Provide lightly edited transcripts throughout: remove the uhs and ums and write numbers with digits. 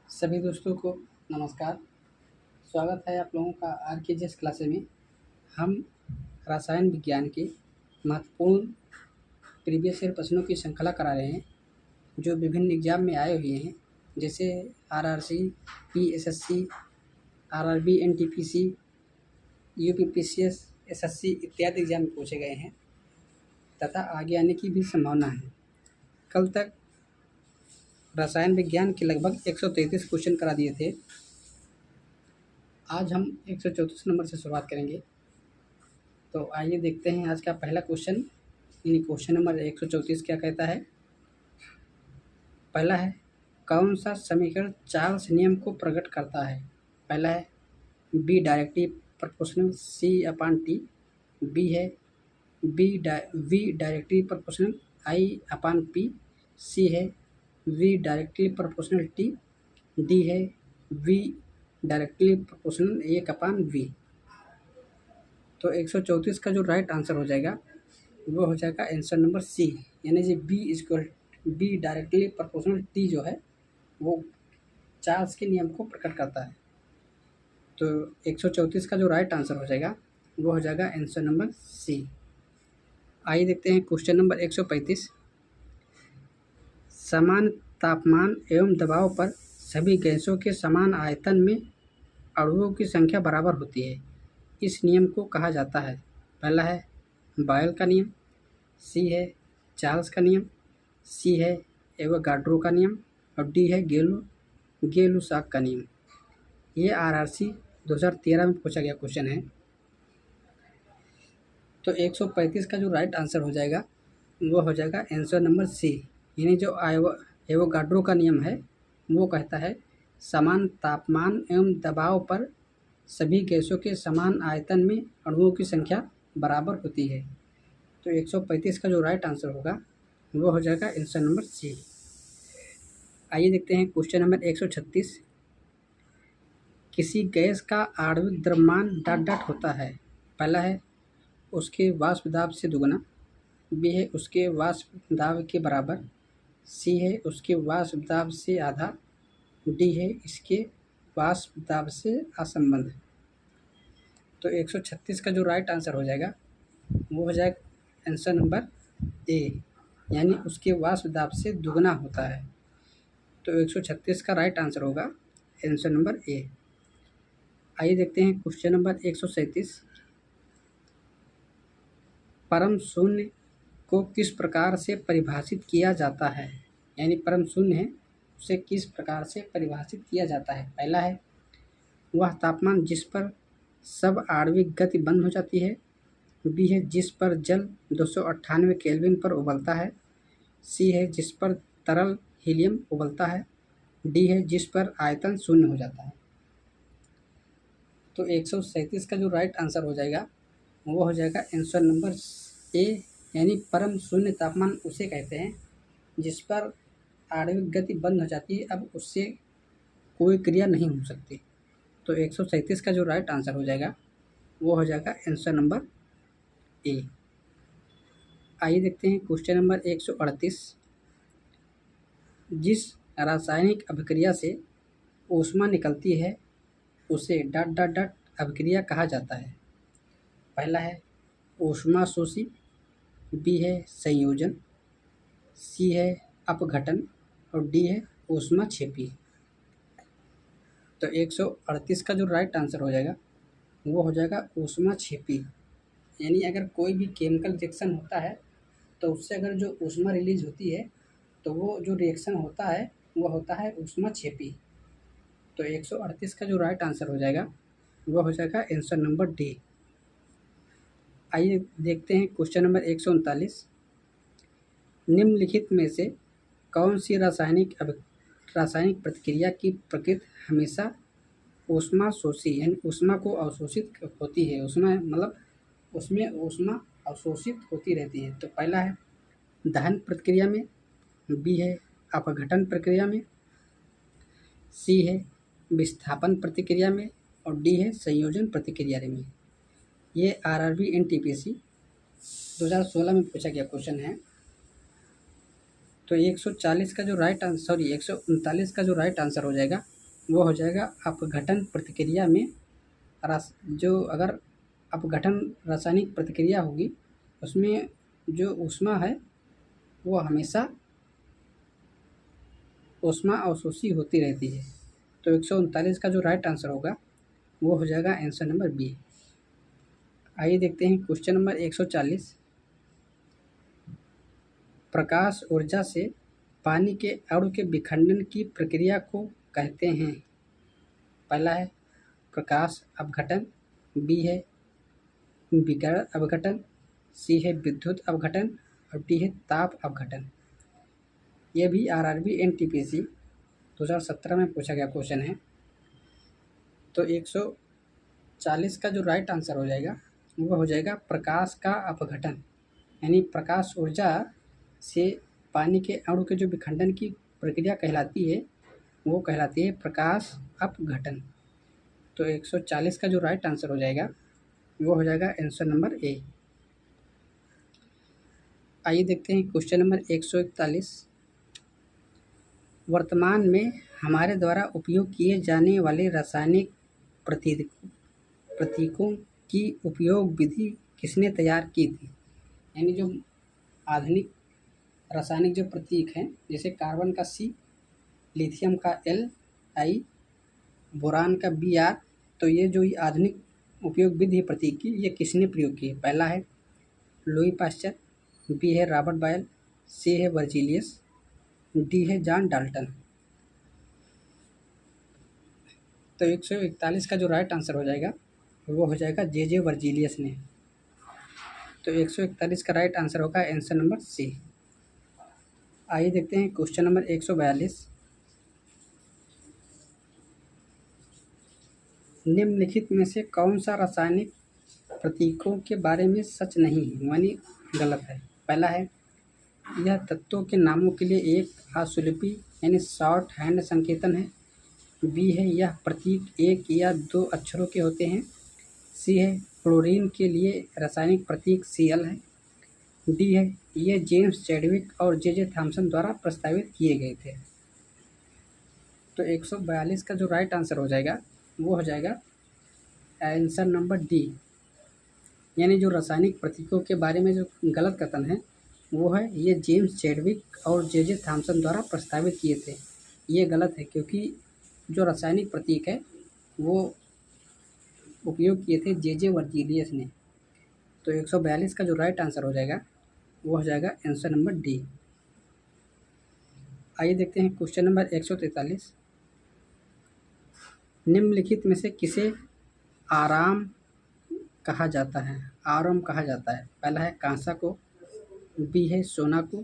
सभी दोस्तों को नमस्कार। स्वागत है आप लोगों का आरकेजीएस क्लासेस में। हम रसायन विज्ञान के महत्वपूर्ण प्रीवियस ईयर प्रश्नों की श्रृंखला करा रहे हैं जो विभिन्न एग्जाम में आए हुए हैं, जैसे RRC, PSSC, RRB, NTPC, UPPCS, SSC इत्यादि एग्जाम में पूछे गए हैं तथा आगे आने की भी संभावना है। कल तक रसायन विज्ञान के लगभग 133 क्वेश्चन करा दिए थे। आज हम 134 नंबर से शुरुआत करेंगे। तो आइए देखते हैं आज का पहला क्वेश्चन। यानी क्वेश्चन नंबर 134 क्या कहता है। पहला है, कौन सा समीकरण चार्ल्स नियम को प्रकट करता है। पहला है B directive proportional C upon T, B है V directly proportional I upon P, C है V directly proportional T, D है वी डायरेक्टली प्रोपोर्शनल 1/v। तो 134 का जो राइट आंसर हो जाएगा वो हो जाएगा आंसर नंबर सी, यानी G be directly proportional T जो है वो चार्ल्स के नियम को प्रकट करता है। तो 134 का जो राइट आंसर हो जाएगा वो हो जाएगा आंसर नंबर सी। आइए देखते हैं क्वेश्चन नंबर 135। समान तापमान एवं दबाव पर सभी गैसों के समान आयतन में अणुओं की संख्या बराबर होती है। इस नियम को कहा जाता है। पहला है बॉयल का नियम, सी है चार्ल्स का नियम, सी है एवोगाड्रो का नियम और डी है गै-लुसाक का नियम। ये आरआरसी 2013 में पूछा गया क्वेश्चन है। तो 135 का जो राइट आंसर हो जाएगा वो हो जाएगा आंसर नंबर सी, यानी जो एवोगाड्रो का नियम है वो कहता है समान तापमान एवं दबाव पर सभी गैसों के समान आयतन में अणुओं की संख्या बराबर होती है। तो 135 का जो राइट आंसर होगा वो हो जाएगा आंसर नंबर सी। आइए देखते हैं क्वेश्चन नंबर 136। किसी गैस का आणविक द्रव्यमान डॉट डॉट होता है। पहला है उसके वाष्प दाब से दुगना, बी है उसके वाष्प दाब के बराबर, सी है उसके वाष्प दाब से आधा, डी है इसके वाष्प दाब से असंबद्ध। तो 136 का जो राइट आंसर हो जाएगा वो हो जाएगा आंसर नंबर ए, यानी उसके वाष्प दाब से दुगना होता है। तो 136 का राइट आंसर होगा आंसर नंबर ए। आइए देखते हैं क्वेश्चन नंबर 137। परम शून्य को किस प्रकार से परिभाषित किया जाता है। यानी परम शून्य है उसे किस प्रकार से परिभाषित किया जाता है। पहला है वह तापमान जिस पर सब आणविक गति बंद हो जाती है, बी है जिस पर जल 298 केल्विन पर उबलता है, सी है जिस पर तरल हीलियम उबलता है, डी है जिस पर आयतन शून्य हो जाता है। तो 137 का जो राइट आंसर हो जाएगा वो हो जाएगा आंसर नंबर ए, यानी परम शून्य तापमान उसे कहते हैं जिस पर आणविक गति बंद हो जाती है, अब उससे कोई क्रिया नहीं हो सकती। तो 137 का जो राइट आंसर हो जाएगा वो हो जाएगा आंसर नंबर ए। आइए देखते हैं क्वेश्चन नंबर 138। जिस रासायनिक अभिक्रिया से ऊष्मा निकलती है उसे डॉट डॉट डॉट अभिक्रिया कहा जाता है। पहला है ऊष्माशोषी, बी है संयोजन, सी है अपघटन और डी है ऊष्माक्षेपी। तो 138 का जो राइट आंसर हो जाएगा वो हो जाएगा ऊष्माक्षेपी, यानी अगर कोई भी केमिकल रिएक्शन होता है तो उससे अगर जो ऊष्मा रिलीज होती है तो वो जो रिएक्शन होता है वो होता है ऊष्माक्षेपी। तो 138 का जो राइट आंसर हो जाएगा वो हो जाएगा आंसर नंबर डी। आइए देखते हैं क्वेश्चन नंबर 139। निम्नलिखित में से कौन सी रासायनिक प्रतिक्रिया की प्रकृति हमेशा ऊष्माशोषी यानी ऊष्मा को अवशोषित होती है। ऊष्मा मतलब उसमें ऊष्मा अवशोषित होती रहती है। तो पहला है दहन प्रक्रिया में, बी है अपघटन प्रक्रिया में, सी है विस्थापन प्रतिक्रिया में और डी है संयोजन प्रतिक्रिया में। ये आरआरबी एनटीपीसी 2016 में पूछा गया क्वेश्चन है। तो 139 का जो राइट आंसर हो जाएगा वो हो जाएगा अपघटन प्रतिक्रिया में जो अगर अपघटन रासायनिक प्रतिक्रिया होगी उसमें जो ऊष्मा है वो हमेशा ऊष्मा अवशोषी होती रहती है। तो 139 का जो राइट आंसर होगा वो हो जाएगा आंसर नंबर बी। आइए देखते हैं क्वेश्चन नंबर 140। प्रकाश ऊर्जा से पानी के अणु के विखंडन की प्रक्रिया को कहते हैं। पहला है प्रकाश अपघटन, बी है विकिरण अपघटन, सी है विद्युत अपघटन और डी है ताप अपघटन। ये भी आरआरबी एनटीपीसी 2017 में पूछा गया क्वेश्चन है। तो 140 का जो राइट आंसर हो जाएगा वो हो जाएगा प्रकाश का अपघटन, यानी प्रकाश ऊर्जा से पानी के अणु के जो विखंडन की प्रक्रिया कहलाती है वो कहलाती है प्रकाश अपघटन। तो 140 का जो राइट आंसर हो जाएगा वो हो जाएगा आंसर नंबर ए। आइए देखते हैं क्वेश्चन नंबर 141। वर्तमान में हमारे द्वारा उपयोग किए जाने वाले रासायनिक प्रतीकों की उपयोग विधि किसने तैयार की थी? यानी जो आधुनिक रासायनिक जो प्रतीक हैं जैसे कार्बन का C, लिथियम का Li, बोरान का Br, तो ये जो आधुनिक उपयोग विधि है प्रतीक की ये किसने प्रयोग की है? पहला है लुई पास्चर, बी है रॉबर्ट बॉयल, सी है वर्जीलियस, डी है जॉन डाल्टन। तो 141 का जो राइट आंसर हो जाएगा वो हो जाएगा जे वर्जीलियस ने। तो 141 का राइट आंसर होगा आंसर नंबर सी। आइए देखते हैं क्वेश्चन नंबर 142। निम्नलिखित में से कौन सा रासायनिक प्रतीकों के बारे में सच नहीं है, यानी गलत है? पहला है यह तत्वों के नामों के लिए एक आशुलिपि यानी शॉर्ट हैंड संकेतन है। बी है यह प्रतीक एक या दो अक्षरों के होते हैं। सी है क्लोरीन के लिए रासायनिक प्रतीक Cl है। डी है ये जेम्स चैडविक और जे थॉमसन द्वारा प्रस्तावित किए गए थे। तो 142 का जो राइट आंसर हो जाएगा वो हो जाएगा आंसर नंबर डी, यानी जो रासायनिक प्रतीकों के बारे में जो गलत कथन है वो है ये जेम्स चैडविक और जे थॉमसन द्वारा प्रस्तावित किए थे। ये गलत है क्योंकि जो रासायनिक प्रतीक है वो उपयोग किए थे जे वर्जीलियस ने। तो 142 का जो राइट आंसर हो जाएगा वो हो जाएगा आंसर नंबर डी। आइए देखते हैं क्वेश्चन नंबर 143। निम्नलिखित में से किसे आराम कहा जाता है? आराम कहा जाता है। पहला है कांसा को, बी है सोना को,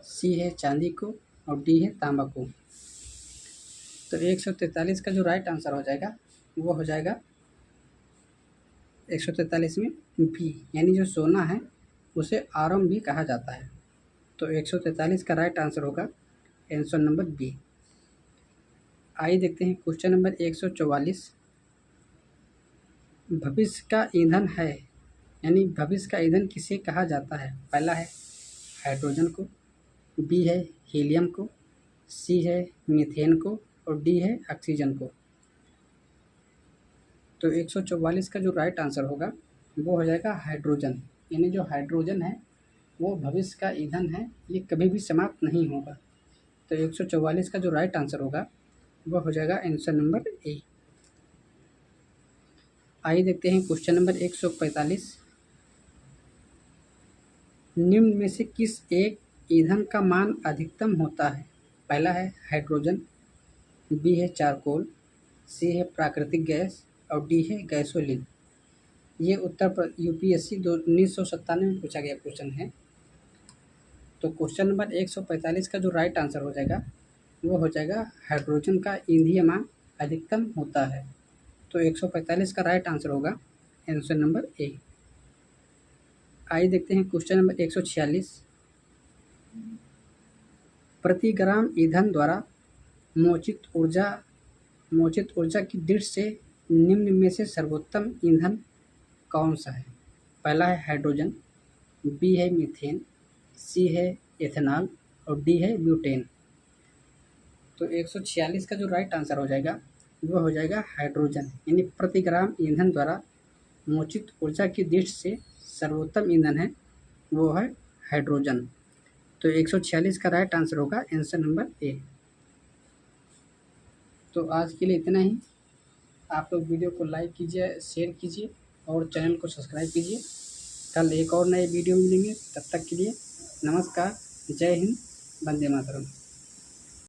सी है चांदी को और डी है तांबा को। तो 143 का जो राइट आंसर हो जाएगा वो हो जाएगा 143 में बी, यानी जो सोना है उसे आरम भी कहा जाता है। तो 143 का राइट आंसर होगा आंसर नंबर बी। आइए देखते हैं क्वेश्चन नंबर 144। भविष्य का ईंधन है, यानी भविष्य का ईंधन किसे कहा जाता है? पहला है हाइड्रोजन को, बी है हीलियम को, सी है मीथेन को और डी है ऑक्सीजन को। तो 144 का जो राइट आंसर होगा वो हो जाएगा हाइड्रोजन, यानी जो हाइड्रोजन है वो भविष्य का ईंधन है, ये कभी भी समाप्त नहीं होगा। तो 144 का जो राइट आंसर होगा वो हो जाएगा आंसर नंबर ए। आइए देखते हैं क्वेश्चन नंबर 145। निम्न में से किस एक ईंधन का मान अधिकतम होता है? पहला है हाइड्रोजन, बी है चारकोल, सी है प्राकृतिक गैस और डी है गैसोलीन। ये यूपीएससी 1997 में पूछा गया क्वेश्चन है। तो क्वेश्चन नंबर 145 का जो राइट आंसर हो जाएगा वो हो जाएगा हाइड्रोजन का ईंधीय मान अधिकतम होता है। तो 145 का राइट आंसर होगा आंसर नंबर ए। आइए देखते हैं क्वेश्चन नंबर 146। प्रति ग्राम ईंधन द्वारा मोचित ऊर्जा की दृष्टि से निम्न में से सर्वोत्तम ईंधन कौन सा है? पहला है हाइड्रोजन, बी है मीथेन, सी है एथेनॉल और डी है ब्यूटेन। तो 146 का जो राइट आंसर हो जाएगा वह हो जाएगा हाइड्रोजन। यानी प्रति ग्राम ईंधन द्वारा मोचित ऊर्जा की दृष्टि से सर्वोत्तम ईंधन है वो है हाइड्रोजन। तो 146 का राइट आंसर होगा आंसर नंबर ए। तो आज के लिए इतना ही। आप लोग वीडियो को लाइक कीजिए, शेयर कीजिए और चैनल को सब्सक्राइब कीजिए। कल एक और नए वीडियो मिलेंगे, तब तक के लिए नमस्कार, जय हिंद, वंदे मातरम।